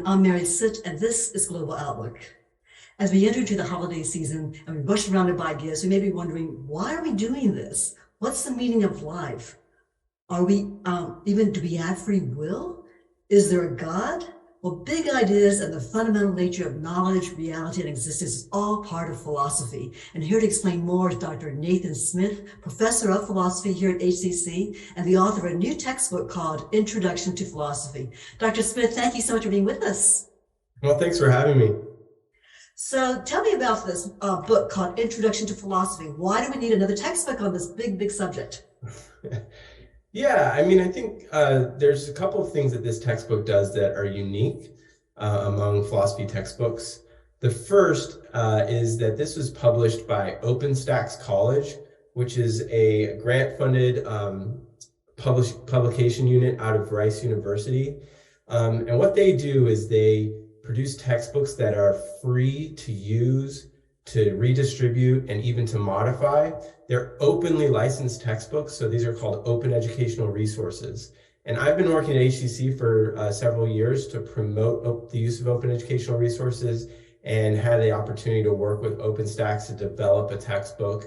I'm Mary Sitt, and this is Global Outlook. As we enter into the holiday season and we rush surrounded by gifts, we may be wondering, why are we doing this? What's the meaning of life? Are we, do we have free will? Is there a God? Well, big ideas and the fundamental nature of knowledge, reality, and existence is all part of philosophy. And here to explain more is Dr. Nathan Smith, professor of philosophy here at HCC and the author of a new textbook called Introduction to Philosophy. Dr. Smith, thank you so much for being with us. Well, thanks for having me. So tell me about this book called Introduction to Philosophy. Why do we need another textbook on this big subject? Yeah, I mean, I think there's a couple of things that this textbook does that are unique among philosophy textbooks. The first is that this was published by OpenStax College, which is a grant-funded publication unit out of Rice University. And what they do is they produce textbooks that are free to use, to redistribute, and even to modify. They're openly licensed textbooks, so these are called open educational resources. And I've been working at HCC for several years to promote the use of open educational resources and had the opportunity to work with OpenStax to develop a textbook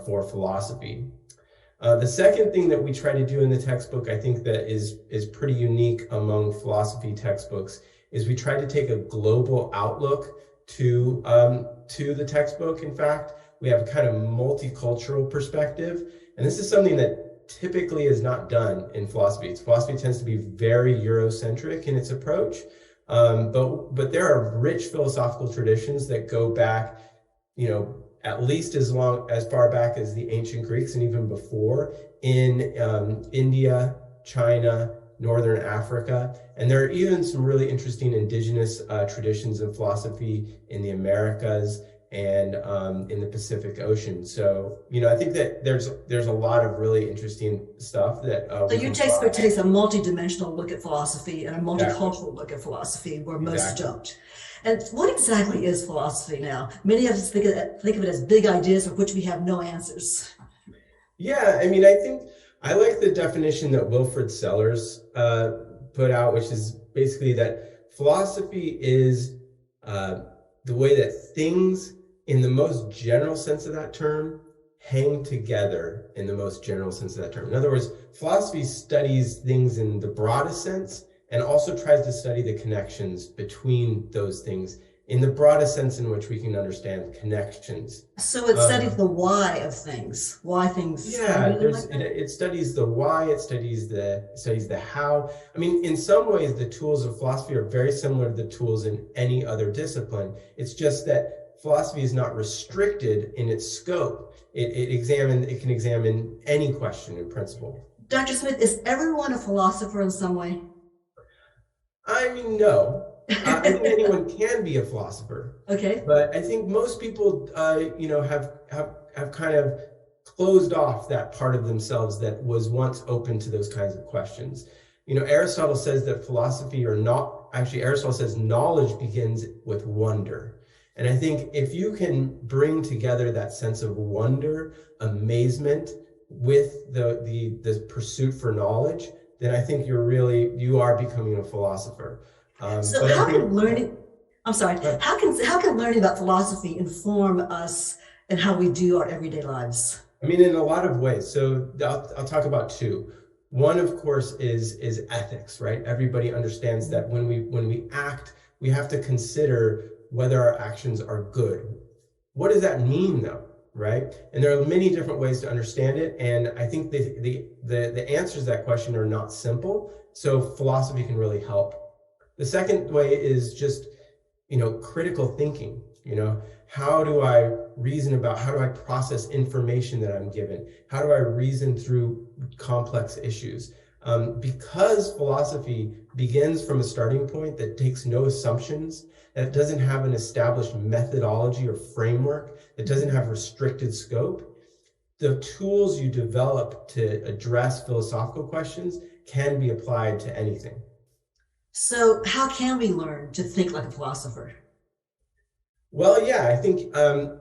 for philosophy. The second thing that we try to do in the textbook, I think that is pretty unique among philosophy textbooks, is we try to take a global outlook to the textbook. In fact, we have a kind of multicultural perspective, and this is something that typically is not done in philosophy. Philosophy tends to be very Eurocentric in its approach, but there are rich philosophical traditions that go back, at least as far back as the ancient Greeks and even before in India, China, Northern Africa, and there are even some really interesting indigenous traditions of philosophy in the Americas and in the Pacific Ocean. So, I think that there's a lot of really interesting stuff that. So your textbook takes a multidimensional look at philosophy and a multicultural look at philosophy, where most don't. And what exactly is philosophy now? Many of us think of it as big ideas for which we have no answers. Yeah, I mean, I think I like the definition that Wilfrid Sellers put out, which is basically that philosophy is the way that things, in the most general sense of that term, hang together in the most general sense of that term. In other words, philosophy studies things in the broadest sense and also tries to study the connections between those things in the broadest sense in which we can understand connections. So it studies the why of things, why things. Yeah, it studies the why, it studies the how. I mean, in some ways, the tools of philosophy are very similar to the tools in any other discipline. It's just that philosophy is not restricted in its scope. It can examine any question in principle. Dr. Smith, is everyone a philosopher in some way? I mean, no. I think anyone can be a philosopher. Okay. But I think most people, have kind of closed off that part of themselves that was once open to those kinds of questions. Aristotle says that Aristotle says knowledge begins with wonder. And I think if you can bring together that sense of wonder, amazement with the pursuit for knowledge, then I think you are becoming a philosopher. So how can learning about philosophy inform us and how we do our everyday lives? I mean, in a lot of ways. So I'll talk about two. One, of course, is ethics, right? Everybody understands that when we act, we have to consider whether our actions are good. What does that mean, though, right? And there are many different ways to understand it, and I think the answers to that question are not simple. So philosophy can really help. The second way is just, critical thinking. How do I process information that I'm given? How do I reason through complex issues? Because philosophy begins from a starting point that takes no assumptions, that doesn't have an established methodology or framework, that doesn't have restricted scope, the tools you develop to address philosophical questions can be applied to anything. So how can we learn to think like a philosopher? Well, yeah, I think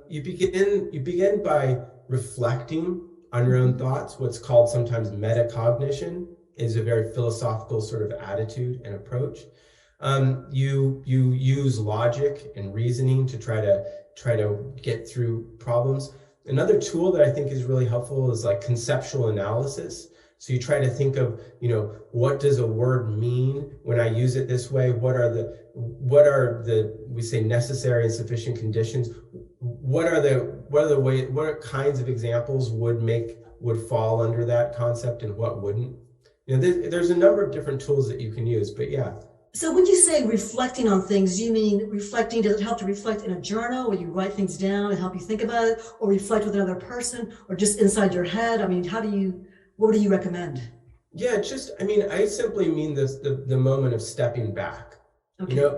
you begin by reflecting on your own thoughts. What's called sometimes metacognition is a very philosophical sort of attitude and approach. You use logic and reasoning to try to get through problems. Another tool that I think is really helpful is like conceptual analysis. So you try to think of, what does a word mean when I use it this way? What are the we say necessary and sufficient conditions? What kinds of examples would fall under that concept and what wouldn't? There's a number of different tools that you can use, but yeah. So when you say reflecting on things, do you mean reflecting, does it help to reflect in a journal where you write things down and help you think about it, or reflect with another person, or just inside your head? I mean, what do you recommend? Yeah, I simply mean the moment of stepping back. Okay.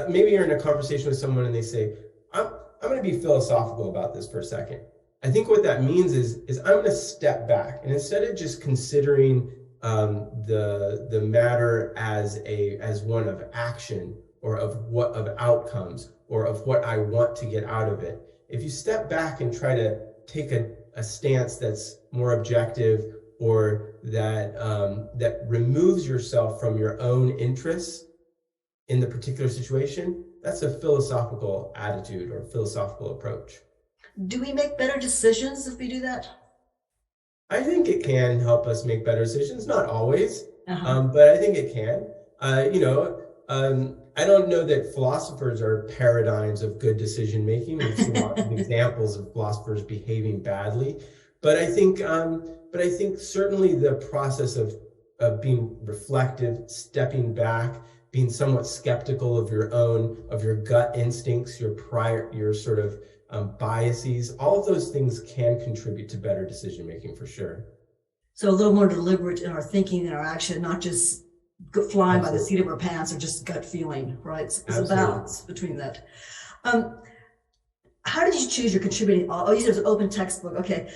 Maybe you're in a conversation with someone and they say, I'm going to be philosophical about this for a second. I think what that means is I'm going to step back, and instead of just considering the matter as one of action or of outcomes or of what I want to get out of it, if you step back and try to take a stance that's more objective, or that removes yourself from your own interests in the particular situation, that's a philosophical attitude or philosophical approach. Do we make better decisions if we do that? I think it can help us make better decisions, not always, Uh-huh. but I think it can. I don't know that philosophers are paradigms of good decision making. We've seen lots of examples of philosophers behaving badly, but I think certainly the process of being reflective, stepping back, being somewhat skeptical of your gut instincts, your sort of biases, all of those things can contribute to better decision making for sure. So a little more deliberate in our thinking and our action, not just flying by the Absolutely. seat of our pants or just gut feeling, right? It's a Absolutely. balance between that. Um, how did you choose your contributing? Oh, you said it's an open textbook. Okay.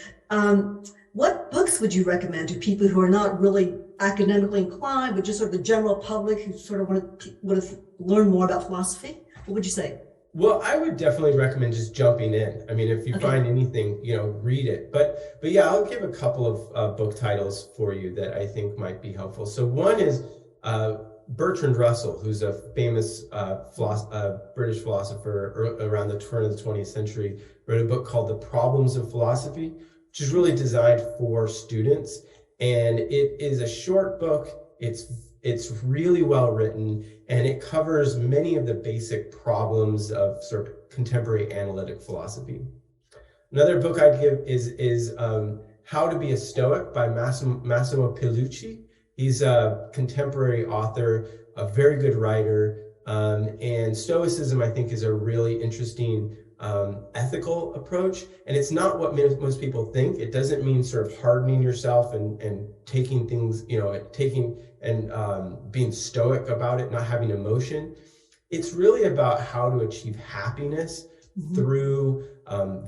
What books would you recommend to people who are not really academically inclined, but just sort of the general public who sort of want to learn more about philosophy? What would you say? Well, I would definitely recommend just jumping in. I mean, if you Okay. find anything, read it. But yeah, I'll give a couple of book titles for you that I think might be helpful. So one is Bertrand Russell, who's a famous British philosopher around the turn of the 20th century, wrote a book called The Problems of Philosophy, which is really designed for students. And it is a short book. It's really well written, and it covers many of the basic problems of sort of contemporary analytic philosophy. Another book I'd give is How to Be a Stoic by Massimo Pigliucci. He's a contemporary author, a very good writer, and Stoicism, I think, is a really interesting ethical approach. And it's not what most people think. It doesn't mean sort of hardening yourself and taking things, being stoic about it, not having emotion. It's really about how to achieve happiness through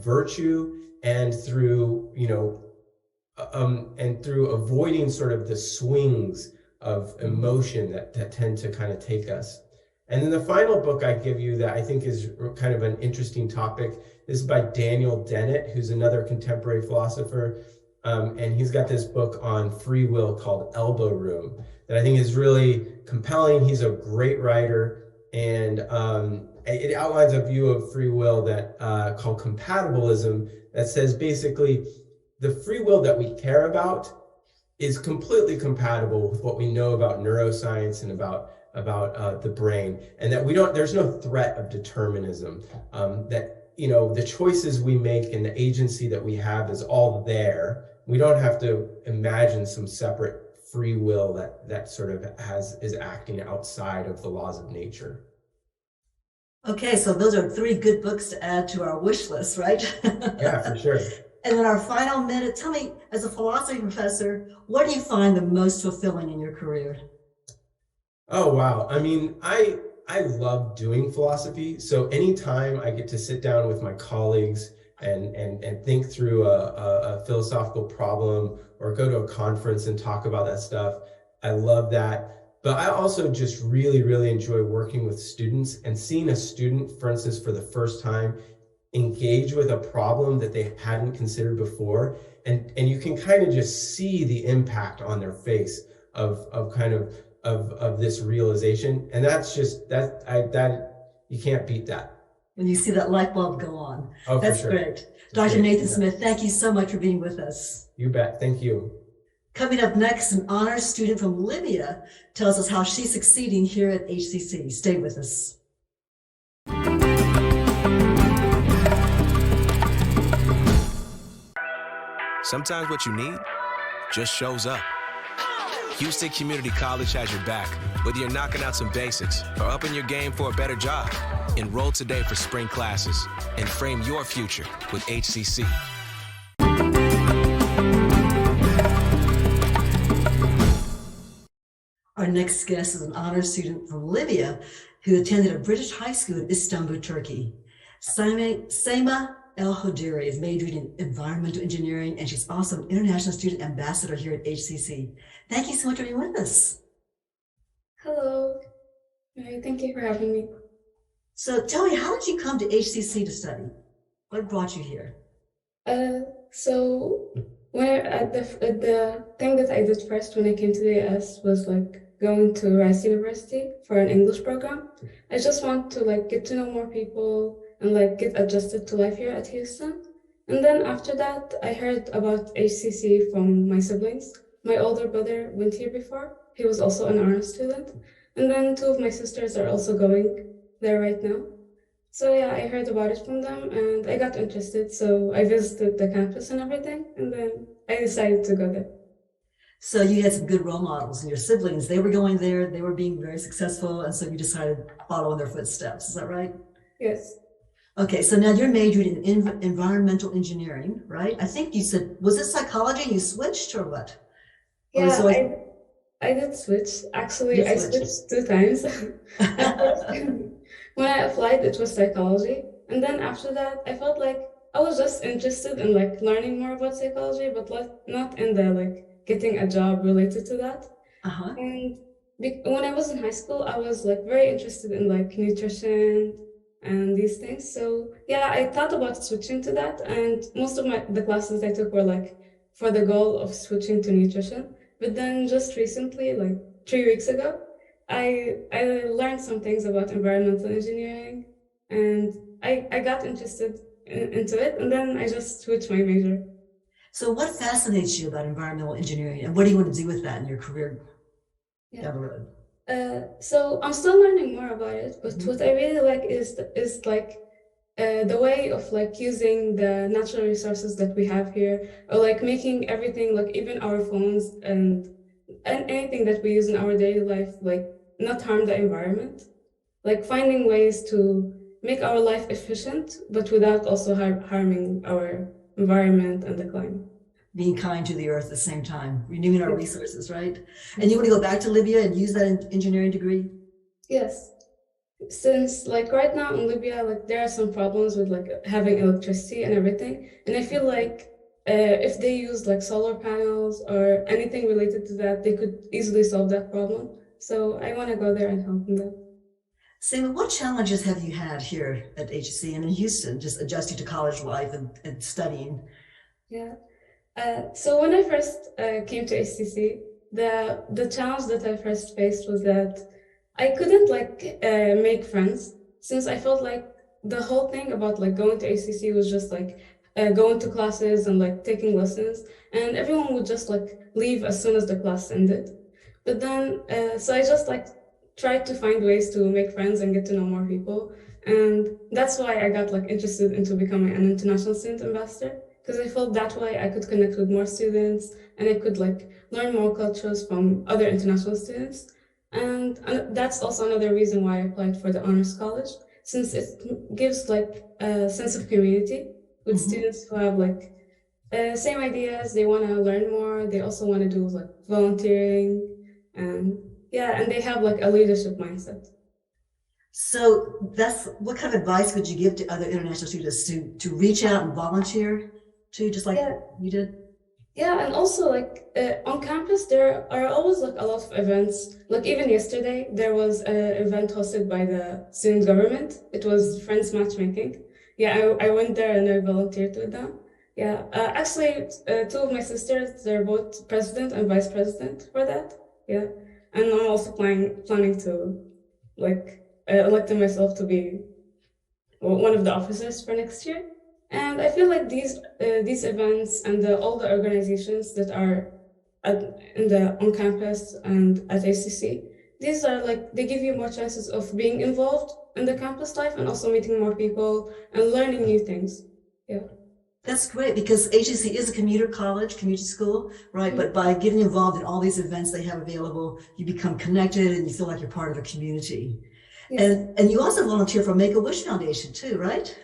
virtue and through avoiding sort of the swings of emotion that tend to kind of take us. And then the final book I give you that I think is kind of an interesting topic is by Daniel Dennett, who's another contemporary philosopher. And he's got this book on free will called Elbow Room that I think is really compelling. He's a great writer, and it outlines a view of free will that called compatibilism, that says basically the free will that we care about is completely compatible with what we know about neuroscience and about the brain, and that there's no threat of determinism, that the choices we make and the agency that we have is all there. We don't have to imagine some separate free will that sort of is acting outside of the laws of nature. Okay, so those are three good books to add to our wish list, right? Yeah, for sure. And then our final minute, tell me, as a philosophy professor, what do you find the most fulfilling in your career? Oh, wow. I mean, I love doing philosophy. So anytime I get to sit down with my colleagues and think through a philosophical problem or go to a conference and talk about that stuff, I love that. But I also just really, really enjoy working with students and seeing a student, for instance, for the first time, engage with a problem that they hadn't considered before. And you can kind of just see the impact on their face of kind of of this realization. And that's just that you can't beat that. When you see that light bulb go on. Oh, for That's sure. great. It's Dr. great. Nathan Yeah. Smith, thank you so much for being with us. You bet. Thank you. Coming up next, an honors student from Libya tells us how she's succeeding here at HCC. Stay with us. Sometimes what you need just shows up. Houston Community College has your back, whether you're knocking out some basics or upping your game for a better job. Enroll today for spring classes and frame your future with HCC. Our next guest is an honors student from Libya who attended a British high school in Istanbul, Turkey. Sayma El Hoderi is majoring in environmental engineering, and she's also an international student ambassador here at HCC. Thank you so much for being with us. Hello. Thank you for having me. So tell me, how did you come to HCC to study? What brought you here? So the thing that I did first when I came to the US was like going to Rice University for an English program. I just want to like get to know more people and like get adjusted to life here at Houston. And then after that, I heard about HCC from my siblings. My older brother went here before. He was also an honors student. And then two of my sisters are also going there right now. So yeah, I heard about it from them and I got interested. So I visited the campus and everything, and then I decided to go there. So you had some good role models, and your siblings, they were going there, they were being very successful, and so you decided to follow in their footsteps. Is that right? Yes. Okay, so now you're majoring in environmental engineering, right? I think you said, was it psychology you switched or what? Or Yeah, so I did switch. Actually, You I switched. switched two times. At first, when I applied, it was psychology. And then after that, I felt like I was just interested in like learning more about psychology, but not in the like getting a job related to that. Uh-huh. And when I was in high school, I was like very interested in like nutrition and these things. So yeah, I thought about switching to that. And most of the classes I took were like for the goal of switching to nutrition. But then just recently, like 3 weeks ago, I learned some things about environmental engineering, and I got interested into it, and then I just switched my major. So what fascinates you about environmental engineering, and what do you want to do with that in your career Yeah. down the road? So I'm still learning more about it, but Mhm. what I really like is like the way of like using the natural resources that we have here, or like making everything like even our phones and anything that we use in our daily life, like not harm the environment, like finding ways to make our life efficient, but without also harming our environment and the climate. Being kind to the earth at the same time, renewing our Yes. resources, right? And you want to go back to Libya and use that engineering degree? Yes. Since like right now in Libya, like there are some problems with like having electricity and everything, and I feel like if they use like solar panels or anything related to that, they could easily solve that problem. So I want to go there and help them there. Simon, what challenges have you had here at HC and in Houston, just adjusting to college life and studying? Yeah. So when I first came to HCC, the challenge that I first faced was that I couldn't like make friends, since I felt like the whole thing about like going to HCC was just like going to classes and like taking lessons, and everyone would just like leave as soon as the class ended. But then, so I just like tried to find ways to make friends and get to know more people, and that's why I got like interested into becoming an international student ambassador, because I felt that way I could connect with more students and I could like learn more cultures from other international students. And that's also another reason why I applied for the honors college, since it gives like a sense of community with Mhm. students who have like same ideas. They want to learn more. They also want to do like volunteering, and yeah, and they have like a leadership mindset. So that's what kind of advice would you give to other international students to reach out and volunteer to, just like Yeah. you did? Yeah, and also like on campus there are always like a lot of events. Like even yesterday there was an event hosted by the student government. It was Friends Matchmaking. Yeah, I went there and I volunteered with them. Yeah, actually two of my sisters, they're both president and vice president for that. Yeah, And I'm also planning to like elected myself to be one of the officers for next year. And I feel like these events and all the organizations that are on campus and at ACC, these are like, they give you more chances of being involved in the campus life and also meeting more people and learning new things. Yeah. That's great because HEC is a commuter college, community school, right? But by getting involved in all these events they have available, you become connected and you feel like you're part of a community. Yes. And you also volunteer for Make-A-Wish Foundation too, right?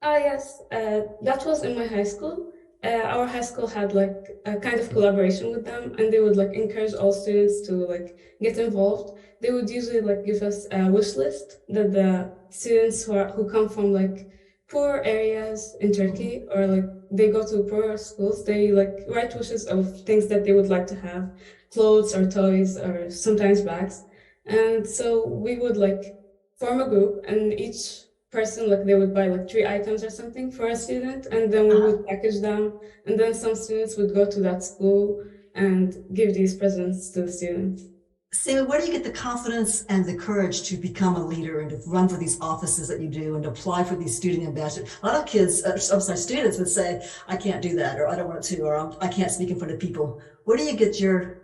Yes, that was in my high school. Our high school had like a kind of collaboration with them, and they would like encourage all students to like get involved. They would usually like give us a wish list that the students who come from like poor areas in Turkey, or like they go to poor schools, they like write wishes of things that they would like to have, clothes or toys or sometimes bags. And so we would like form a group, and each person, like they would buy like 3 items or something for a student, and then we would package them, and then some students would go to that school and give these presents to the students. Sayma, where do you get the confidence and the courage to become a leader and to run for these offices that you do and to apply for these student ambassadors? A lot of kids, students would say, I can't do that, or I don't want to, or I can't speak in front of people. Where do you get your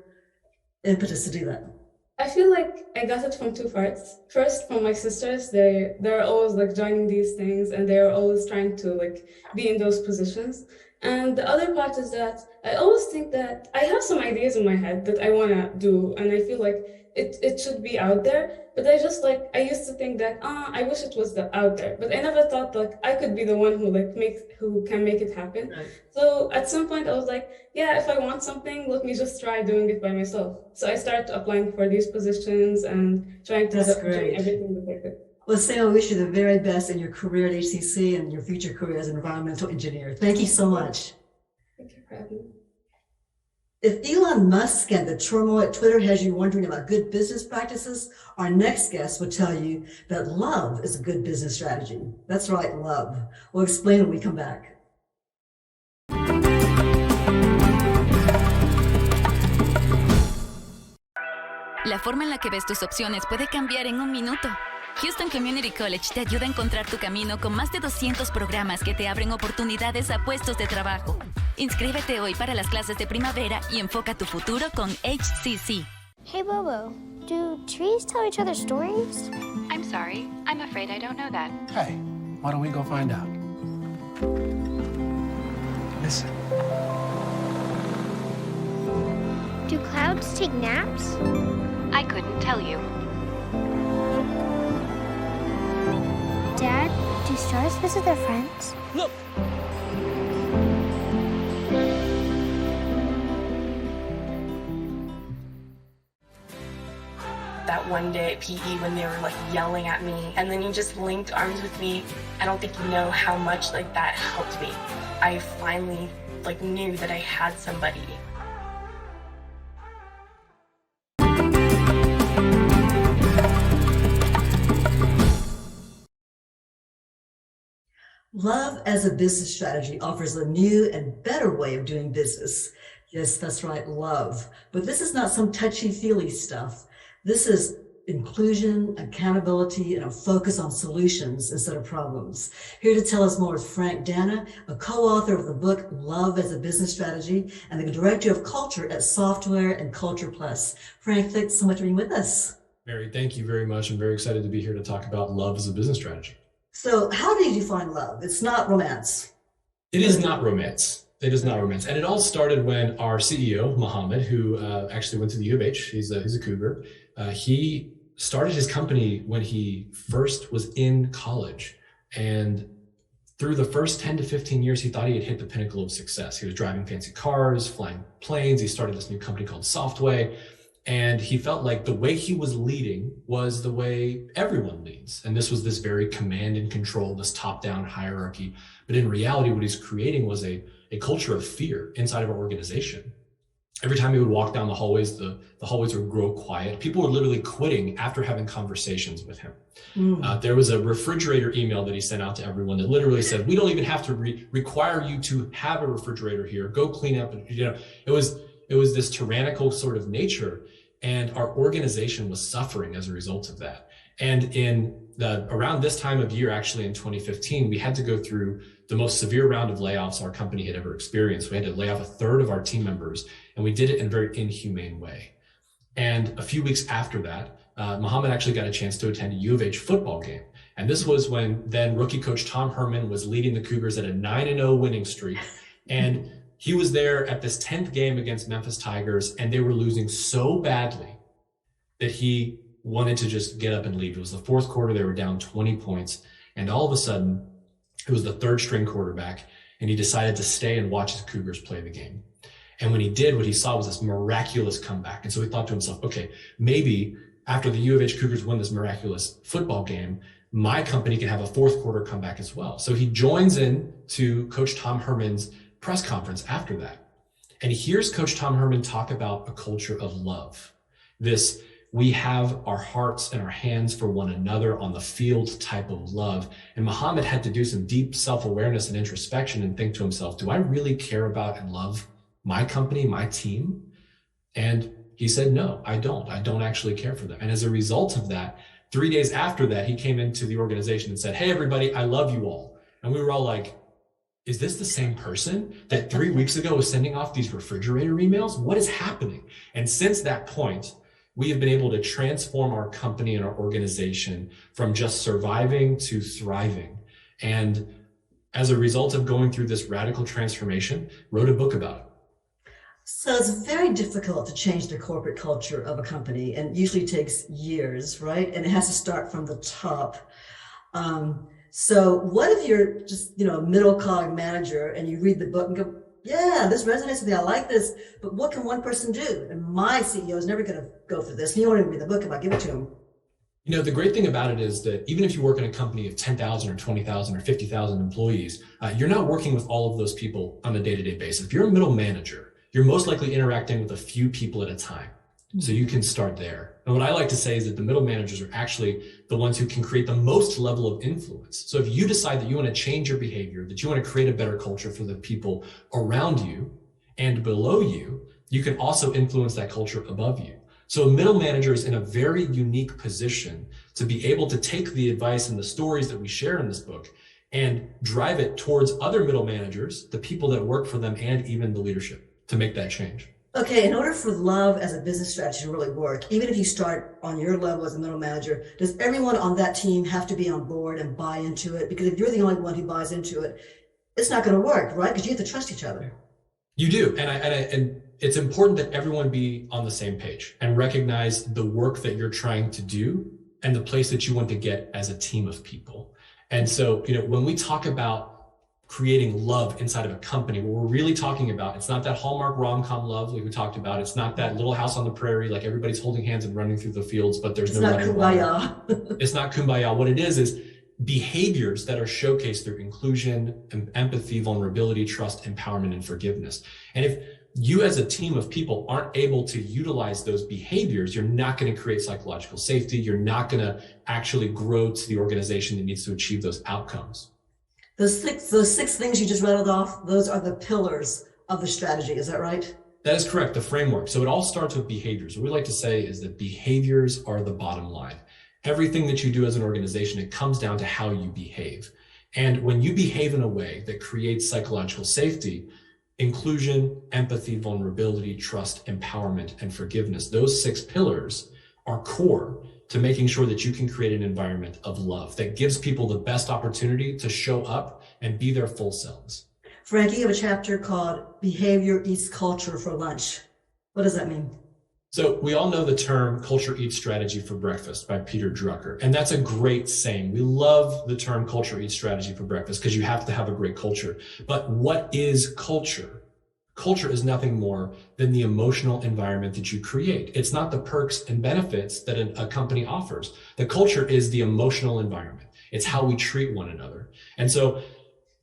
impetus to do that? I feel like I got it from 2 parts. First, from my sisters, they're always like joining these things, and they're always trying to like be in those positions. And the other part is that I always think that I have some ideas in my head that I want to do, and I feel like it should be out there. But I used to think that I wish it was out there, but I never thought like I could be the one who can make it happen. Right. So at some point I was like, yeah, if I want something, let me just try doing it by myself. So I started applying for these positions and trying to do everything that I could. Well, Sayma, I wish you the very best in your career at HCC and your future career as an environmental engineer. Thank you so much. Thank you for having me. If Elon Musk and the turmoil at Twitter has you wondering about good business practices, our next guest will tell you that love is a good business strategy. That's right, love. We'll explain when we come back. La forma en la que ves tus opciones puede cambiar en un minuto. Houston Community College te ayuda a encontrar tu camino con más de 200 programas que te abren oportunidades a puestos de trabajo. Inscríbete hoy para las clases de primavera y enfoca tu futuro con HCC. Hey, Bobo, do trees tell each other stories? I'm sorry, I'm afraid I don't know that. Hey, why don't we go find out? Listen. Do clouds take naps? I couldn't tell you. Dad, do stars visit their friends? Look! That one day at PE when they were like yelling at me, and then you just linked arms with me. I don't think you know how much like that helped me. I finally like knew that I had somebody. Love as a business strategy offers a new and better way of doing business. Yes, that's right, love. But this is not some touchy-feely stuff. This is inclusion, accountability, and a focus on solutions instead of problems. Here to tell us more is Frank Danna, a co-author of the book Love as a Business Strategy and the Director of Culture at Softway Culture Plus. Frank, thanks so much for being with us. Mary, thank you very much. I'm very excited to be here to talk about love as a business strategy. So how do you define love? It's not romance. It is not romance. It is not romance. And it all started when our CEO, Mohammed, who actually went to the U of H, he's a cougar, he started his company when he first was in college. And through the first 10 to 15 years, he thought he had hit the pinnacle of success. He was driving fancy cars, flying planes. He started this new company called Softway. And he felt like the way he was leading was the way everyone leads. And this was this very command and control, this top-down hierarchy. But in reality, what he's creating was a culture of fear inside of our organization. Every time he would walk down the hallways, the hallways would grow quiet. People were literally quitting after having conversations with him. There was a refrigerator email that he sent out to everyone that literally said, we don't even have to require you to have a refrigerator here. Go clean up. And, it was this tyrannical sort of nature. And our organization was suffering as a result of that. And around this time of year, actually in 2015, we had to go through the most severe round of layoffs our company had ever experienced. We had to lay off a third of our team members, and we did it in a very inhumane way. And a few weeks after that, Mohammed actually got a chance to attend a U of H football game. And this was when then rookie coach Tom Herman was leading the Cougars at a 9-0 winning streak. And he was there at this 10th game against Memphis Tigers, and they were losing so badly that he wanted to just get up and leave. It was the fourth quarter, they were down 20 points, and all of a sudden, it was the third string quarterback, and he decided to stay and watch his Cougars play the game. And when he did, what he saw was this miraculous comeback. And so he thought to himself, okay, maybe after the U of H Cougars win this miraculous football game, my company can have a fourth quarter comeback as well. So he joins in to Coach Tom Herman's press conference after that. And he hears Coach Tom Herman talk about a culture of love. This, we have our hearts and our hands for one another on the field type of love. And Mohammed had to do some deep self-awareness and introspection and think to himself, do I really care about and love my company, my team? And he said, no, I don't. I don't actually care for them. And as a result of that, 3 days after that, he came into the organization and said, hey, everybody, I love you all. And we were all like, is this the same person that 3 weeks ago was sending off these refrigerator emails? What is happening? And since that point, we have been able to transform our company and our organization from just surviving to thriving. And as a result of going through this radical transformation, wrote a book about it. So it's very difficult to change the corporate culture of a company, and usually takes years, right? And it has to start from the top. So what if you're just, a middle cog manager and you read the book and go, yeah, this resonates with me, I like this, but what can one person do? And my CEO is never going to go through this. He won't even read the book if I give it to him. The great thing about it is that even if you work in a company of 10,000 or 20,000 or 50,000 employees, you're not working with all of those people on a day-to-day basis. If you're a middle manager, you're most likely interacting with a few people at a time. So you can start there. And what I like to say is that the middle managers are actually the ones who can create the most level of influence. So if you decide that you want to change your behavior, that you want to create a better culture for the people around you and below you, you can also influence that culture above you. So a middle manager is in a very unique position to be able to take the advice and the stories that we share in this book and drive it towards other middle managers, the people that work for them, and even the leadership to make that change. Okay, in order for love as a business strategy to really work, even if you start on your level as a middle manager, does everyone on that team have to be on board and buy into it? Because if you're the only one who buys into it, it's not going to work, right? Because you have to trust each other. You do, and it's important that everyone be on the same page and recognize the work that you're trying to do and the place that you want to get as a team of people. And so, when we talk about creating love inside of a company, what we're really talking about, it's not that Hallmark rom-com love like we talked about. It's not that Little House on the Prairie, like everybody's holding hands and running through the fields, but there's no running water. It's not kumbaya. What it is behaviors that are showcased through inclusion, empathy, vulnerability, trust, empowerment, and forgiveness. And if you as a team of people aren't able to utilize those behaviors, you're not going to create psychological safety. You're not going to actually grow to the organization that needs to achieve those outcomes. Those six things you just rattled off, those are the pillars of the strategy. Is that right? That is correct, the framework. So it all starts with behaviors. What we like to say is that behaviors are the bottom line. Everything that you do as an organization, it comes down to how you behave. And when you behave in a way that creates psychological safety, inclusion, empathy, vulnerability, trust, empowerment, and forgiveness, those 6 pillars are core to making sure that you can create an environment of love that gives people the best opportunity to show up and be their full selves. Frank, you have a chapter called Behavior Eats Culture for Lunch. What does that mean? So we all know the term culture eats strategy for breakfast by Peter Drucker. And that's a great saying. We love the term culture eats strategy for breakfast because you have to have a great culture. But what is culture? Culture is nothing more than the emotional environment that you create. It's not the perks and benefits that a company offers. The culture is the emotional environment. It's how we treat one another. And so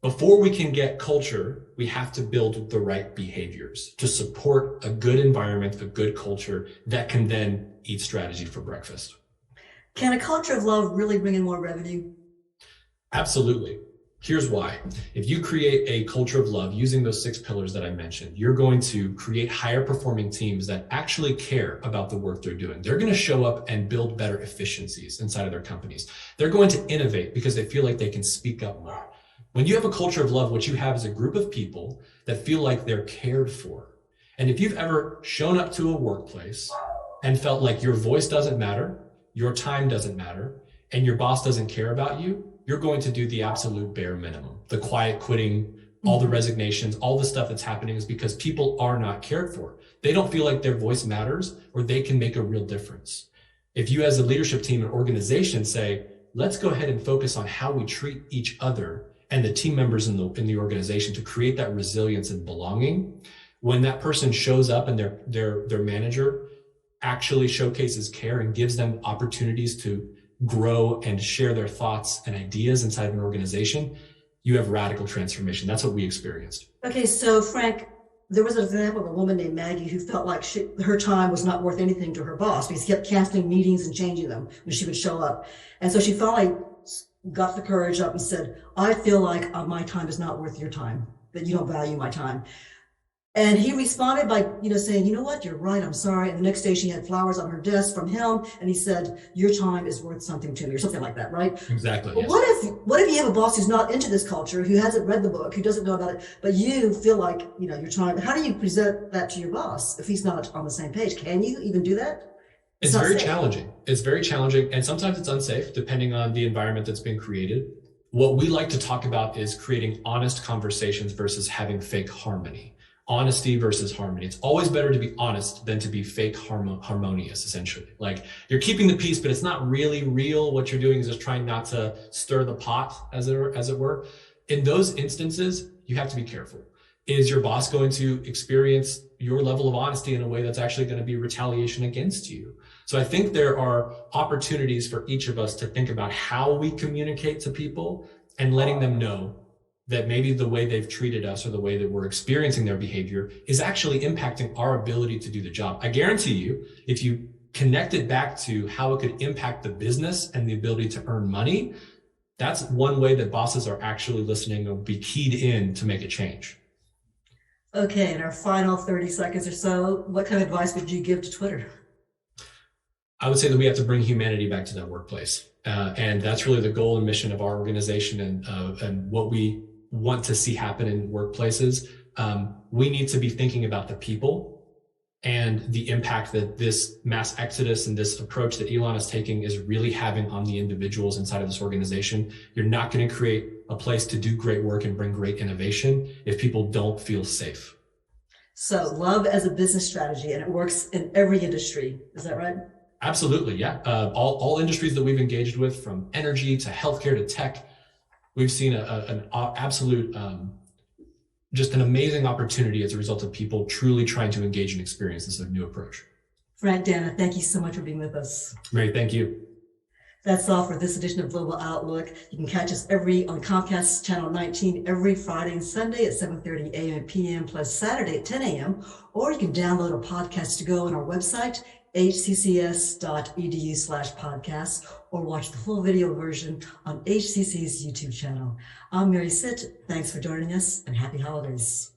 before we can get culture, we have to build the right behaviors to support a good environment, a good culture that can then eat strategy for breakfast. Can a culture of love really bring in more revenue? Absolutely. Here's why. If you create a culture of love using those 6 pillars that I mentioned, you're going to create higher performing teams that actually care about the work they're doing. They're going to show up and build better efficiencies inside of their companies. They're going to innovate because they feel like they can speak up more. When you have a culture of love, what you have is a group of people that feel like they're cared for. And if you've ever shown up to a workplace and felt like your voice doesn't matter, your time doesn't matter, and your boss doesn't care about you, you're going to do the absolute bare minimum. The quiet quitting, all the resignations, all the stuff that's happening is because people are not cared for. They don't feel like their voice matters or they can make a real difference. If you as a leadership team and organization say, let's go ahead and focus on how we treat each other and the team members in the organization to create that resilience and belonging, when that person shows up and their manager actually showcases care and gives them opportunities to grow and share their thoughts and ideas inside of an organization, you have radical transformation. That's what we experienced. Okay, so Frank, there was an example of a woman named Maggie who felt like her time was not worth anything to her boss because he kept canceling meetings and changing them when she would show up. And so she finally got the courage up and said, I feel like my time is not worth your time, that you don't value my time. And he responded by, saying, you know what, you're right, I'm sorry. And the next day she had flowers on her desk from him. And he said, your time is worth something to me, or something like that, right? Exactly. But yes. What if you have a boss who's not into this culture, who hasn't read the book, who doesn't know about it, but you feel like, your time, how do you present that to your boss if he's not on the same page? Can you even do that? It's very challenging. It's very challenging. And sometimes it's unsafe depending on the environment that's been created. What we like to talk about is creating honest conversations versus having fake harmony. Honesty versus harmony. It's always better to be honest than to be fake harmonious, essentially. Like you're keeping the peace, but it's not really real. What you're doing is just trying not to stir the pot, as it were. In those instances, you have to be careful. Is your boss going to experience your level of honesty in a way that's actually going to be retaliation against you? So I think there are opportunities for each of us to think about how we communicate to people and letting them know that maybe the way they've treated us or the way that we're experiencing their behavior is actually impacting our ability to do the job. I guarantee you, if you connect it back to how it could impact the business and the ability to earn money, that's one way that bosses are actually listening or be keyed in to make a change. Okay, in our final 30 seconds or so, what kind of advice would you give to Twitter? I would say that we have to bring humanity back to that workplace. And that's really the goal and mission of our organization and what we want to see happen in workplaces. We need to be thinking about the people and the impact that this mass exodus and this approach that Elon is taking is really having on the individuals inside of this organization. You're not going to create a place to do great work and bring great innovation if people don't feel safe. So love as a business strategy, and it works in every industry. Is that right? Absolutely, yeah. All industries that we've engaged with, from energy to healthcare to tech, we've seen an absolute, just an amazing opportunity as a result of people truly trying to engage and experience this new approach. Frank Danna, thank you so much for being with us. Great, thank you. That's all for this edition of Global Outlook. You can catch us on Comcast Channel 19 every Friday and Sunday at 7:30 a.m. and p.m. plus Saturday at 10 a.m. Or you can download our podcast to go on our website, hccs.edu/podcasts, or watch the full video version on HCC's YouTube channel. I'm Mary Sitt. Thanks for joining us, and happy holidays.